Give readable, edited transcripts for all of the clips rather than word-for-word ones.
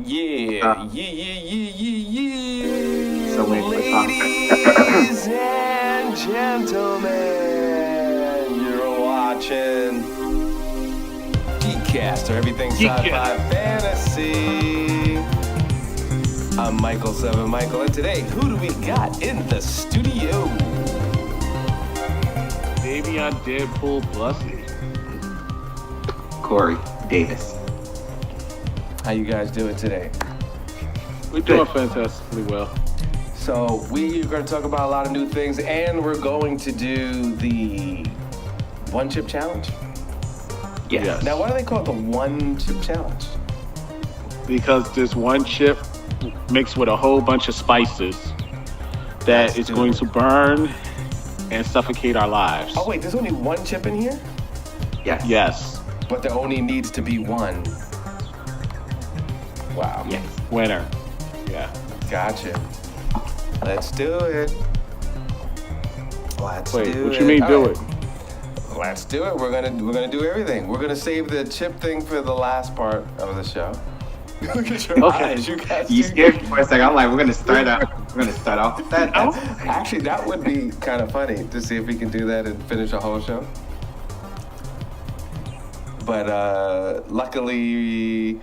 Yeah, Uh, yeah. so when we're Ladies and gentlemen, you're watching GEEKCASTER, everything sci-fi fantasy. I'm Michael, and today, who do we got in the studio? Dayveonne Deadpool Bussey. Corey Davis. How you guys doing today? We're doing fantastically well. So we are going to talk about a lot of new things, and we're going to do the one chip challenge. Yes. Now, why do they call it the one chip challenge? Because this one chip mixed with a whole bunch of spices that is going to burn and suffocate our lives. Oh wait, there's only one chip in here? Yes. Yes. But there only needs to be one. Wow. Yes. Winner. Yeah. Gotcha. Let's do it. What you mean do it? Let's do it. We're gonna do everything. We're gonna save the chip thing for the last part of the show. Look at your eyes. You guys. You scared me for a second. I'm like, we're gonna start off with that. Actually, that would be kind of funny to see if we can do that and finish a whole show. But luckily,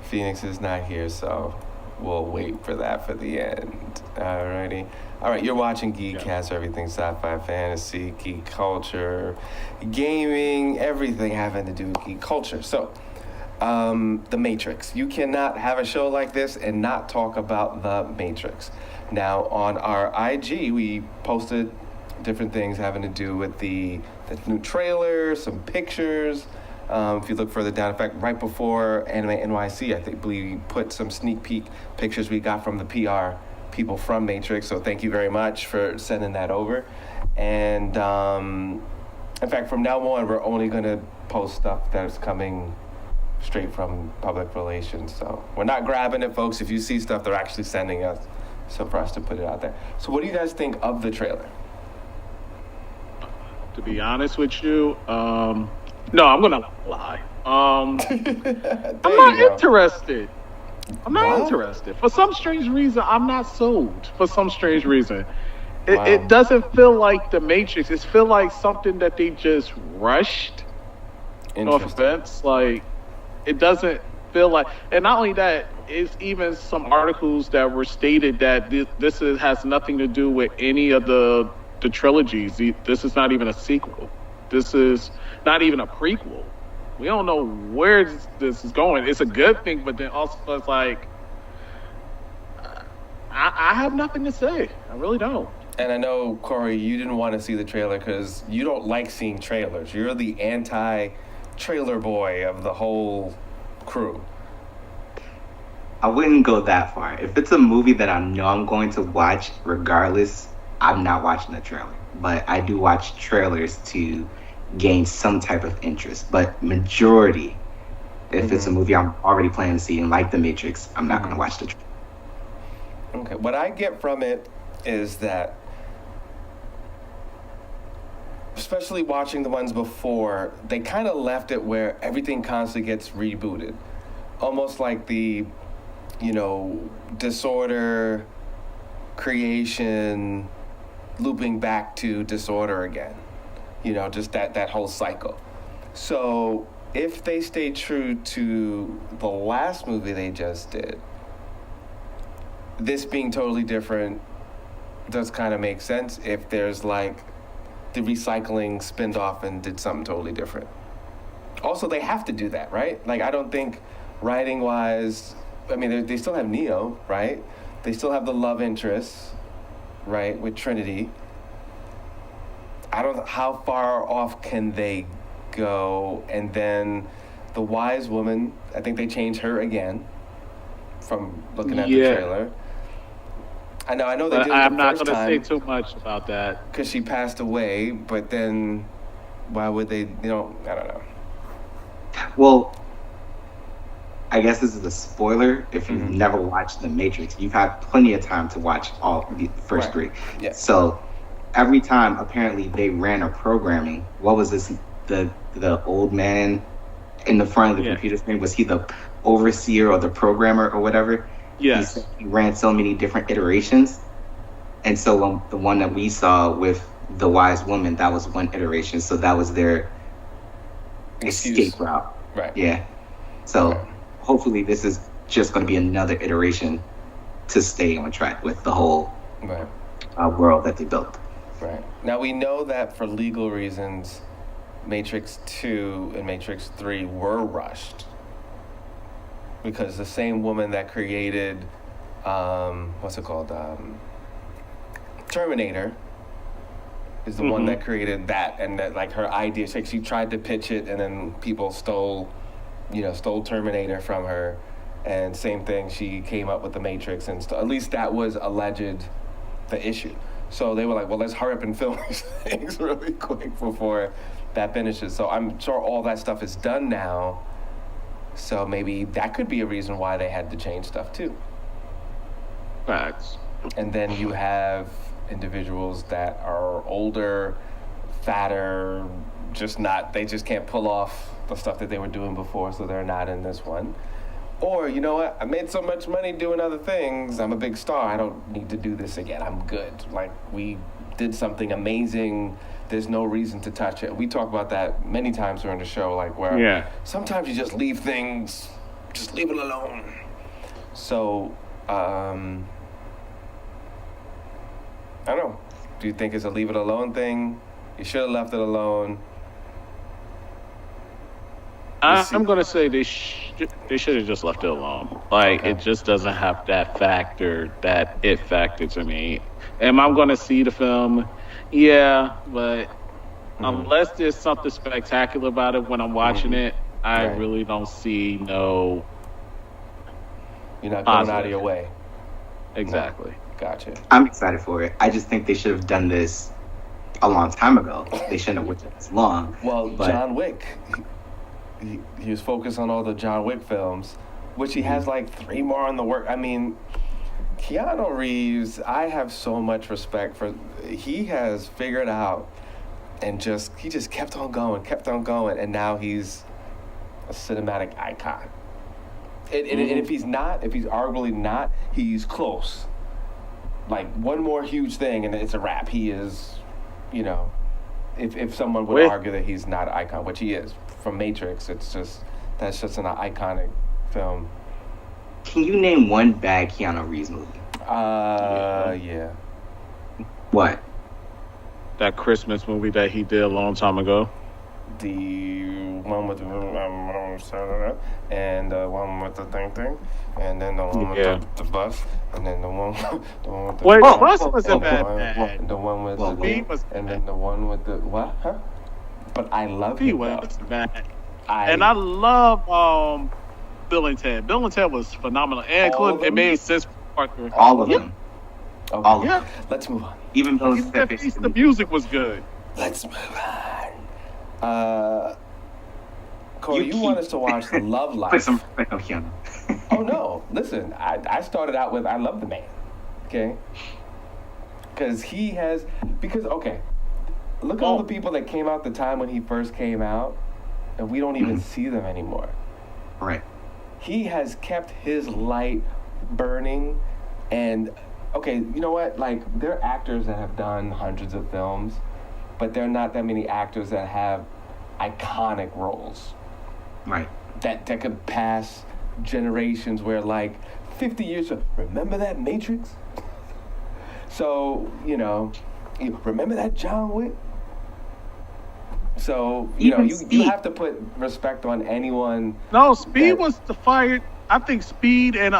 Phoenix is not here, so we'll wait for that for the end. Alrighty. All right, you're watching GEEKCASTER, everything sci-fi, fantasy, geek culture, gaming, everything having to do with geek culture. So, The Matrix. You cannot have a show like this and not talk about The Matrix. Now, on our IG, we posted different things having to do with the new trailer, some pictures. If you look further down, in fact, right before Anime NYC, I believe we put some sneak peek pictures we got from the PR people from Matrix. So thank you very much for sending that over. And in fact, from now on, we're only going to post stuff that's coming straight from public relations. So we're not grabbing it, folks. If you see stuff, they're actually sending us. So for us to put it out there. So what do you guys think of the trailer? To be honest with you, no, I'm gonna lie. I'm not interested. I'm not interested. For some strange reason, I'm not sold. For some strange reason. It doesn't feel like The Matrix. It feels like something that they just rushed. No offense. Like, it doesn't feel like... And not only that, it's even some articles that were stated that this has nothing to do with any of the trilogies. This is not even a sequel. This is not even a prequel. We don't know where this is going. It's a good thing, but then also it's like, I have nothing to say. I really don't. And I know, Corey, you didn't want to see the trailer because you don't like seeing trailers. You're the anti-trailer boy of the whole crew. I wouldn't go that far. If it's a movie that I know I'm going to watch regardless, I'm not watching the trailer. But I do watch trailers to gain some type of interest. But majority, if it's a movie I'm already planning to see, and like The Matrix, I'm not going to watch the trailer. Okay, what I get from it is that, especially watching the ones before, they kind of left it where everything constantly gets rebooted. Almost like the, disorder, creation, looping back to disorder again. Just that whole cycle. So if they stay true to the last movie they just did, this being totally different does kind of make sense if there's like the recycling spinned off and did something totally different. Also, they have to do that, right? Like, I don't think writing wise, I mean, they still have Neo, right? They still have the love interest, right, with Trinity. I don't know how far off can they go. And then the wise woman, I think they changed her again from looking at the trailer. I know they did it I'm the not first going to time say too much about that. because she passed away, but then why would they, I don't know. Well, I guess this is a spoiler. If you've never watched The Matrix, you've had plenty of time to watch all the first three. Yeah. So every time, apparently, they ran a programming. What was this? The old man in the front of the computer screen, was he the overseer or the programmer or whatever. Yes. He ran so many different iterations. And so the one that we saw with the wise woman, that was one iteration. So that was their escape route. Right. Yeah. So hopefully this is just going to be another iteration to stay on track with the whole world that they built. Right. Now we know that for legal reasons, Matrix 2 and Matrix 3 were rushed. Because the same woman that created, Terminator, is the one that created that, and that, like, her idea, she tried to pitch it, and then people stole Terminator from her, and same thing, she came up with the Matrix, and at least that was alleged the issue. So they were like, well, let's hurry up and film these things really quick before that finishes. So I'm sure all that stuff is done now. So maybe that could be a reason why they had to change stuff too. Facts. And then you have individuals that are older, fatter, they just can't pull off the stuff that they were doing before, so they're not in this one. Or, you know what, I made so much money doing other things, I'm a big star, I don't need to do this again, I'm good. Like, we did something amazing, there's no reason to touch it. We talk about that many times during the show, like where sometimes you just leave things, just leave it alone. So, I don't know. Do you think it's a leave it alone thing? You should have left it alone. I'm going to say they should have just left it alone. Like, it just doesn't have that it factor to me. Am I going to see the film? Yeah, but unless there's something spectacular about it when I'm watching it, I really don't see no... You're not going out of your way. Exactly. Gotcha. I'm excited for it. I just think they should have done this a long time ago. They shouldn't have waited this long. Well, John Wick... He was focused on all the John Wick films, which he has like 3 more on the work. I mean, Keanu Reeves, I have so much respect for. He has figured out and he just kept on going, and now he's a cinematic icon. And if he's arguably not, he's close. Like, one more huge thing and it's a wrap. He is, if someone would argue that he's not an icon, which he is. From Matrix, that's just an iconic film. Can you name one bad Keanu Reeves movie? Yeah. What? That Christmas movie that he did a long time ago. The one with the and the one with the thing, and then the one with the bus, and then the one with the... Wait, the bus wasn't bad. The one with and then the one with the what? Huh? But I love him. I love Bill and Ted. Bill and Ted was phenomenal. And it made sense for Parker. All of them. Okay. All of them. Let's move on. Even Bill and Ted. The music was good. Let's move on. Corey, you want us to watch Love Life. Put some respect on Keanu. Oh, no. Listen, I started out with I love the man. Okay? Because look at all the people that came out the time when he first came out, and we don't even see them anymore. Right. He has kept his light burning, and, okay, you know what? Like, there are actors that have done hundreds of films, but there are not that many actors that have iconic roles. Right. That could pass generations where, like, 50 years ago, remember that Matrix? So, remember that John Wick? So, you have to put respect on anyone. No, Speed was the fire. I think Speed and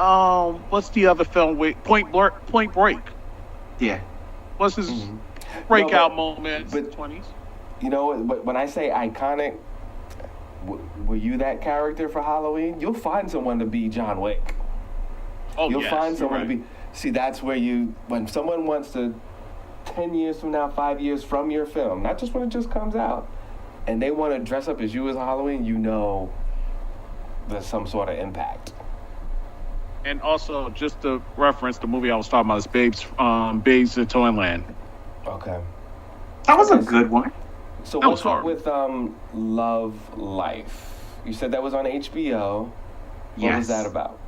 what's the other film with Point Break? Yeah. What's his breakout moment in the 20s? But when I say iconic, were you that character for Halloween? You'll find someone to be John Wick. Oh, You'll find someone to be. See, that's where when someone wants to, 10 years from now, 5 years from your film, not just when it just comes out, and they want to dress up as you as Halloween, there's some sort of impact. And also, just to reference the movie I was talking about, is Babes in Toyland. Okay. That was a good one. So what's up with Love Life? You said that was on HBO. What was that about?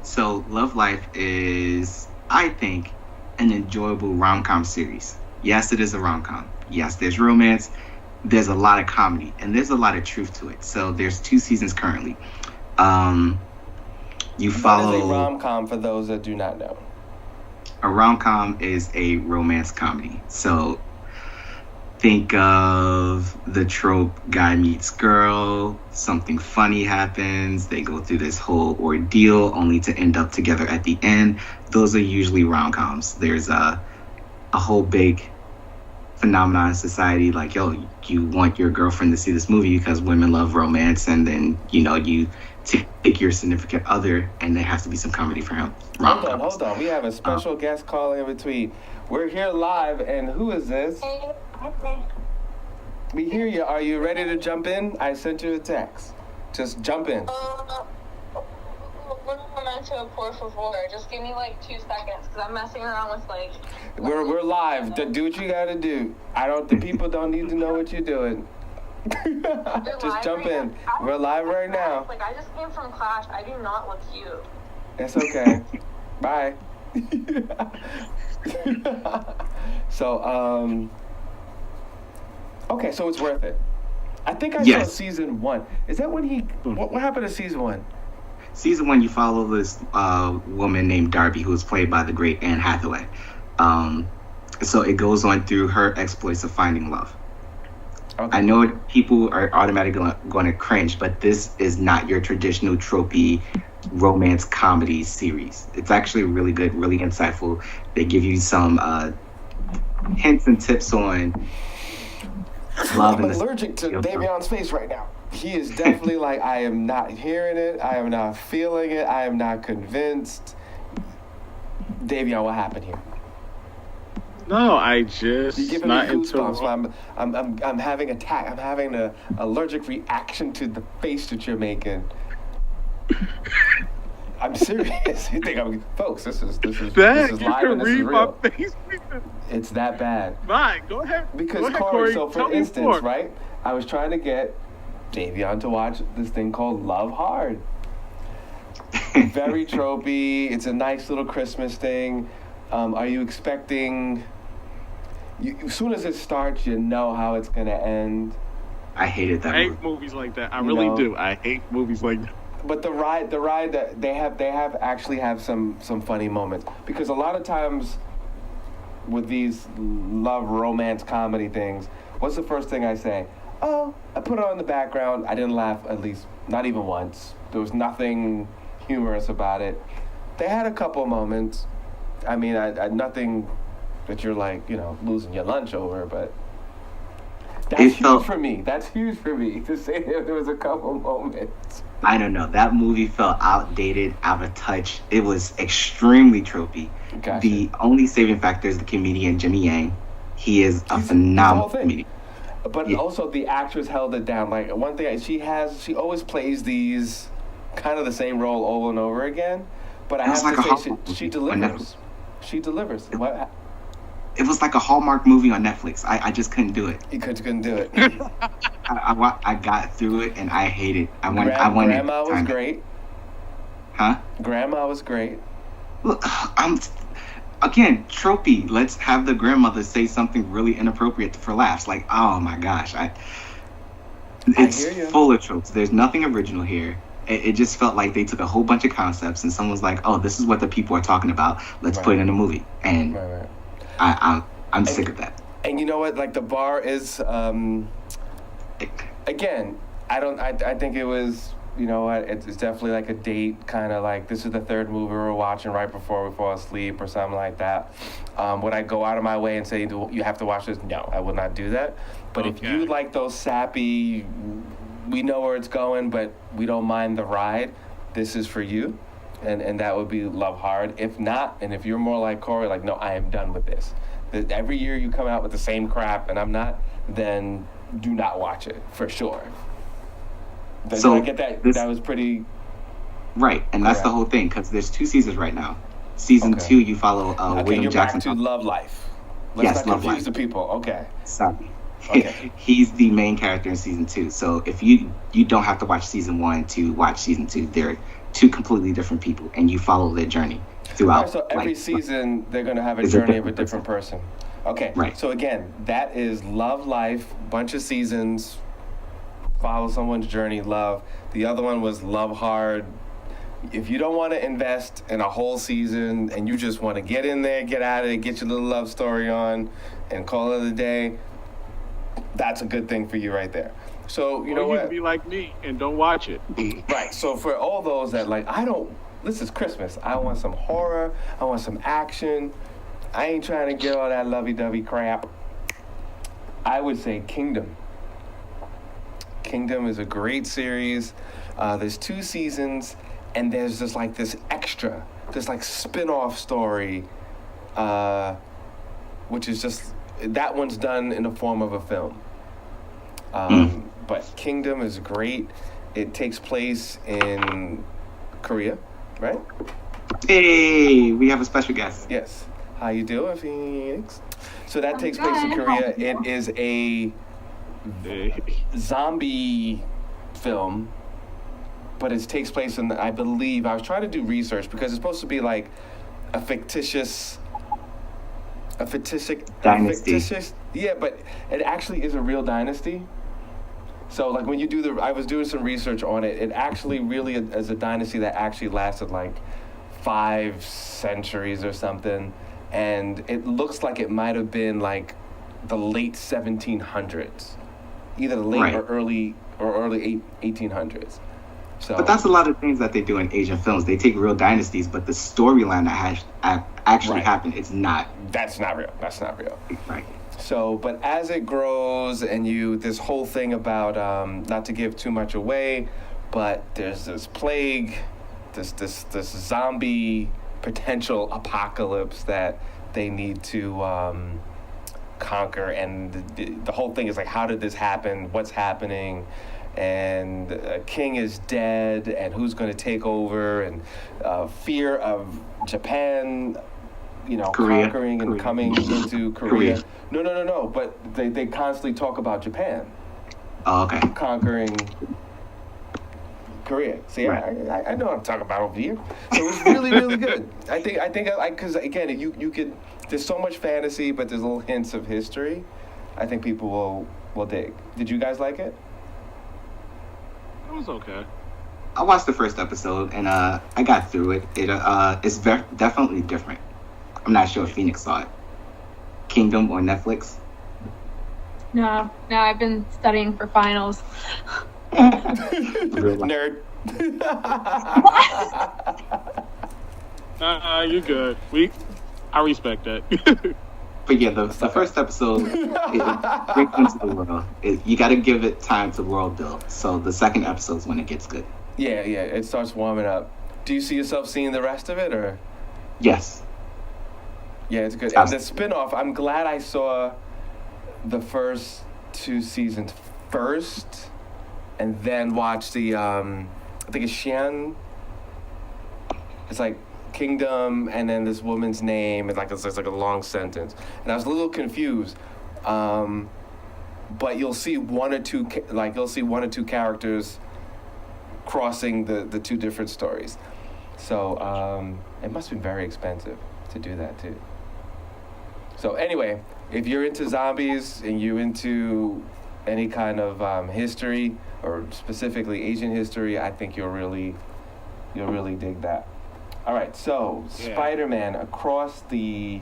So Love Life is, I think, an enjoyable rom-com series. Yes, it is a rom-com. Yes, there's romance. There's a lot of comedy, and there's a lot of truth to it. So there's 2 seasons currently. You follow... What is a rom-com for those that do not know? A rom-com is a romance comedy. So think of the trope guy meets girl, something funny happens, they go through this whole ordeal only to end up together at the end. Those are usually rom-coms. There's a whole big phenomenon in society like, yo, you want your girlfriend to see this movie because women love romance, and then, you know, you take your significant other and there has to be some comedy for him. Hold on. We have a special guest calling in between. We're here live, and who is this? We hear you. Are you ready to jump in? I sent you a text. Just jump in. Por favor. Just give me like 2 seconds because I'm messing around with like. We're live. Do what you gotta do. The people don't need to know what you're doing. Just jump in. We're live right now. Like, I just came from class. I do not look cute. That's okay. Bye. So, okay, so it's worth it. I think I saw season 1. Is that when he... What happened to season 1? Season 1, you follow this woman named Darby, who was played by the great Anne Hathaway. So it goes on through her exploits of finding love. Okay. I know people are automatically going to cringe, but this is not your traditional tropey romance comedy series. It's actually really good, really insightful. They give you some hints and tips on love. I'm allergic to Dayveonne's face right now. He is definitely like, I am not hearing it. I am not feeling it. I am not convinced. Dayveonne, what happened here? No, I just You're giving me goosebumps. I'm having attack. I'm having an allergic reaction to the face that you're making. I'm serious. You think folks? This is live and this is real. My face. It's that bad. Fine, go ahead. Because Corey, so for instance, right? I was trying to get Dayveonne to watch this thing called Love Hard. Very tropey. It's a nice little Christmas thing. Are you expecting? As soon as it starts, you know how it's gonna end. I hated that. I hate movies like that. I really do. I hate movies like that. But the ride that they have some funny moments, because a lot of times with these love romance comedy things, what's the first thing I say? Oh, I put it on in the background. I didn't laugh, at least not even once. There was nothing humorous about it. They had a couple moments. I mean, I nothing that you're like, losing your lunch over, but that's huge for me. That's huge for me to say that there was a couple moments. I don't know. That movie felt outdated, out of touch. It was extremely tropey. Gotcha. The only saving factor is the comedian Jimmy Yang. He is a phenomenal comedian. But also the actress held it down. Like, one thing, she always plays these kind of the same role over and over again. But I have to say, she delivers. She delivers. It was like a Hallmark movie on Netflix. I just couldn't do it. You couldn't do it. I got through it and I hate it. Grandma was great. Huh? Grandma was great. Look, again, tropey. Let's have the grandmother say something really inappropriate for laughs. Like, oh my gosh, it's full of tropes. There's nothing original here. It just felt like they took a whole bunch of concepts and someone's like, oh, this is what the people are talking about. Let's put it in a movie. And I'm sick of that. And you know what? Like, the bar is, again, I think it was, you know what? It's definitely like a date, kind of like, this is the third movie we're watching right before we fall asleep or something like that. Would I go out of my way and say, you have to watch this? No, I will not do that. But if you like those sappy, we know where it's going, but we don't mind the ride, this is for you. And that would be Love Hard. If not, and if you're more like Corey, like, no, I am done with this. Every year you come out with the same crap and I'm not, then do not watch it, for sure. So I get that. That was pretty... Right, and that's the whole thing, because there's 2 seasons right now. Season 2, you follow William Jackson. Back to Love Life. Let's not confuse the people. Okay. Sorry. Okay. He's the main character in season 2. So if you don't have to watch season 1 to watch season 2, two completely different people, and you follow their journey throughout. Right, so every season they're going to have a It's journey of a different person. Okay, Right. So again, that is Love Life, bunch of seasons, follow someone's journey, love. The other one was Love Hard. If you don't want to invest in a whole season and you just want to get in there, get out of it, get your little love story on, and call it a day, that's a good thing for you right there. So, you know you what? can be like me and don't watch it. Right. So for all those that like, this is Christmas. I want some horror. I want some action. I ain't trying to get all that lovey-dovey crap. I would say Kingdom. Kingdom is a great series. There's 2 seasons, and there's just like this extra, this like spin-off story, which is just, that one's done in the form of a film. But Kingdom is great. It takes place in Korea, right? Hey, we have a special guest. Yes. How you doing, Phoenix? So that takes good. place in How Korea. are you? It is a zombie film, but it takes place in, I believe, I was trying to do research because it's supposed to be like a fictitious Dynasty. Yeah, but it actually is a real dynasty. So like when you do I was doing some research on it, it actually really is a dynasty that actually lasted like 5 centuries or something. And it looks like it might have been like the late 1700s, either the late Right. or early 1800s. So, But that's a lot of things that they do in Asian films. They take real dynasties, but the storyline that has actually Right. happened, it's not. that's not real. That's not real. Right. So, but as it grows, and this whole thing about not to give too much away, but there's this plague, this zombie potential apocalypse that they need to conquer, and the whole thing is like, how did this happen? What's happening? And a king is dead, and who's going to take over? And fear of Japan, Korea. conquering and Korea. coming into Korea. Korea. No. But they constantly talk about Japan Oh, okay. conquering Korea. See, Right. I know what I'm talking about over here. So it was really, really good. I think because again, you could. There's so much fantasy, but there's little hints of history. I think people will dig. Did you guys like it? It was okay. I watched the first episode and I got through it. It's definitely different. I'm not sure if Phoenix saw it. Kingdom on Netflix. No, I've been studying for finals. Real life. Nerd. You're good. I respect that. But yeah, the first episode, it brings into the world. You got to give it time to world build. So the second episode is when it gets good. Yeah, it starts warming up. Do you see yourself seeing the rest of it, or? Yes. Yeah, it's good. And the spin-off, I'm glad I saw the first 2 seasons first, and then watched the, I think it's Xian. It's like Kingdom, and then this woman's name, it's like a long sentence. And I was a little confused. But you'll see one or two characters crossing the 2 different stories. So it must have been very expensive to do that too. So anyway, if you're into zombies and you're into any kind of history, or specifically Asian history, I think you'll really dig that. All right, so Yeah. Spider-Man Across the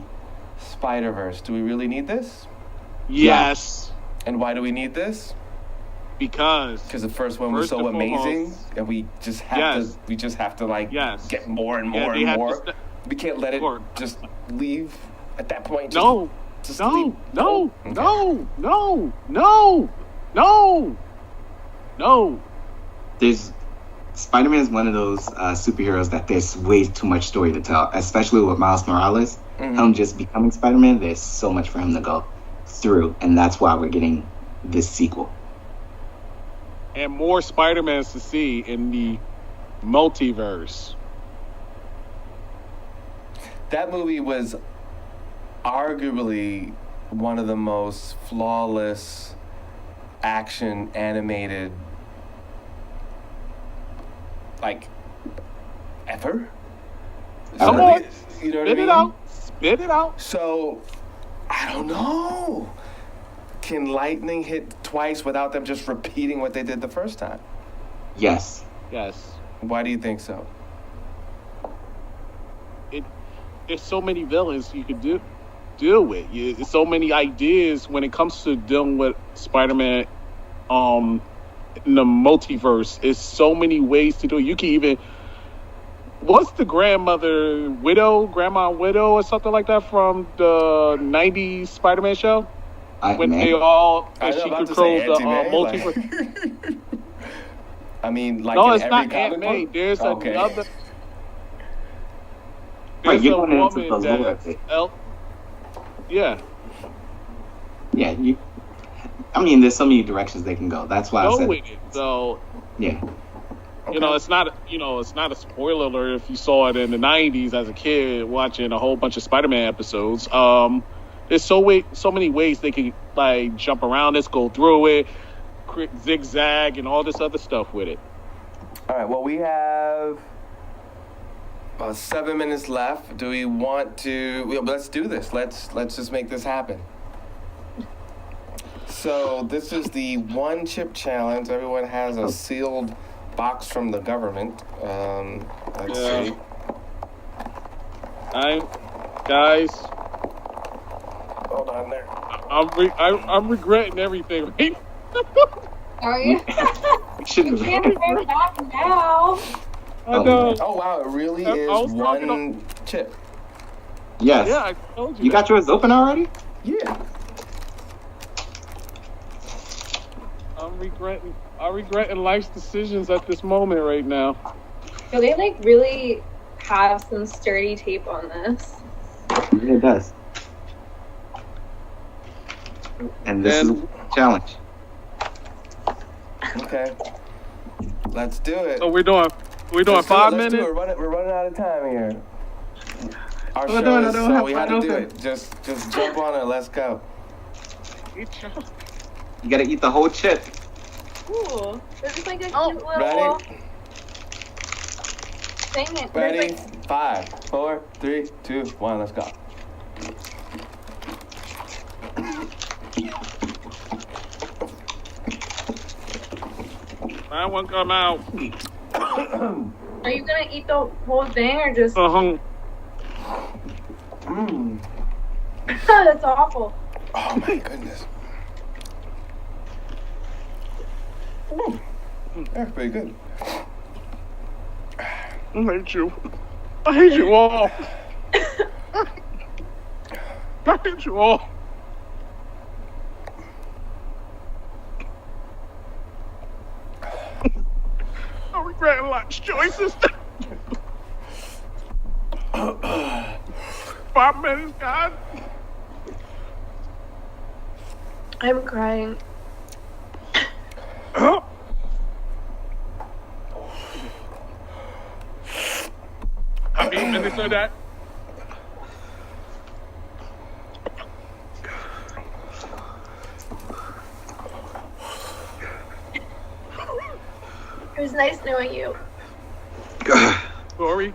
Spider-Verse. Do we really need this? Yes, And why do we need this? because Because the first one was First so and amazing, foremost, and we just have to like Yes. get more and Yeah, more they and have to more. st- We can't let it Or- just leave at that point. no, Just no, leave. no, Okay. no. Spider-Man is one of those superheroes that there's way too much story to tell, especially with Miles Morales. Mhm. Him just becoming Spider-Man, there's so much for him to go through, and that's why we're getting this sequel. And more Spider-Mans to see in the multiverse. That movie was arguably one of the most flawless action animated, like, ever. Come on, You know what I spit mean? it out. Spit it out. So, I don't know. Can lightning hit twice without them just repeating what they did the first time? Yes. Yes. Why do you think so? There's so many villains you could deal with. There's so many ideas when it comes to dealing with Spider-Man in the multiverse. It's so many ways to do it. You can even... What's the grandma widow or something like that from the 90s Spider-Man show? When Man. they all... I And know, she about to controls say the Aunt May, multiverse. I mean, like No, in it's every not comic Aunt May. book? There's Okay. another... Right, There's you're a going into woman the lore that's... of it. Yeah. Yeah, I mean, there's so many directions they can go. That's why I Go said... with it. So... Yeah. You know, it's not a spoiler alert if you saw it in the 90s as a kid watching a whole bunch of Spider-Man episodes. There's so many ways they can like jump around this, go through it, zigzag, and all this other stuff with it. All right, well, we have about 7 minutes left. Do we want to... Let's do this. Let's just make this happen. So this is the one chip challenge. Everyone has a sealed box from the government. Let's see. Guys, Hold on there. I'm regretting everything. Right? Are you? We shouldn't... You can't go back now. I know. Oh, wow, it really I is was talking one chip. Yes. Yeah, I told you. You got yours open already? Yeah. I'm regretting life's decisions at this moment right now. So they like really have some sturdy tape on this. It does. And this is a challenge. Okay. Let's do it. So we're doing Let's 5 do it. minutes. We're running out of time here. Our Hold show on, I is, don't so have we mine had to do open. it. Just jump on it. Let's go. You gotta eat the whole chip. Ooh, this is like a cute little Ready? thing. There's Ready? like 5, 4, 3, 2, 1. Let's go. That one come out. Are you gonna eat the whole thing or just? That's awful. Oh my goodness. That's pretty good. I hate you. I hate you all. I hate you all. I'm regretting life's choices. 5 minutes, God. I'm crying. I'm 8 minutes of that. It was nice knowing you. Sorry.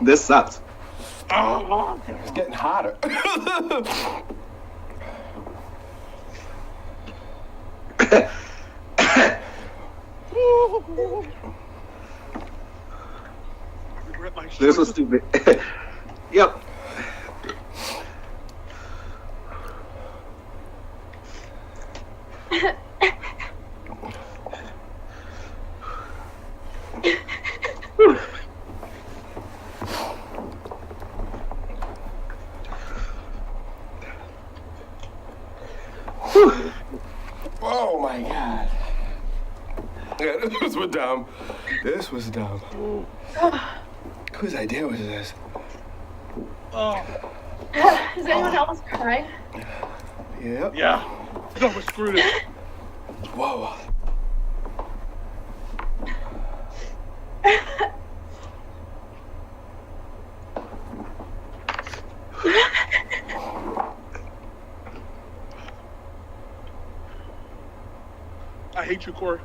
This sucks. It's getting hotter. This was stupid. Yep. Oh my god. Yeah, this was dumb. This was dumb. Whose idea was this? Is anyone else crying? Yep. Yeah. No, we screwed it. Whoa. I hate you, Corey.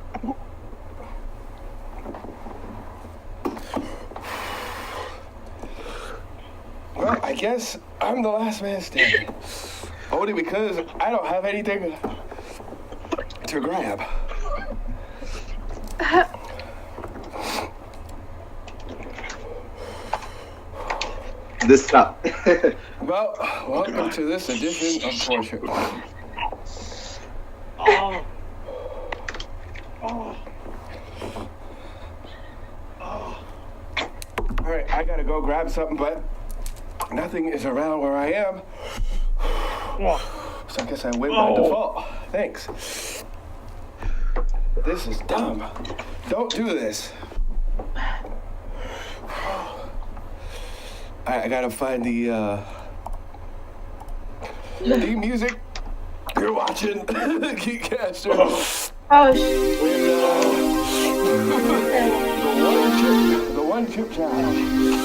Well, I guess I'm the last man standing. Only because I don't have anything to grab. This up. Well, welcome to this edition of Portrait. Oh. All right, I gotta go grab something, but nothing is around where I am. So I guess I win by default. Thanks. This is dumb. Don't do this. I gotta find the music. You're watching GEEKCASTer. Oh, shit. With the one chip challenge.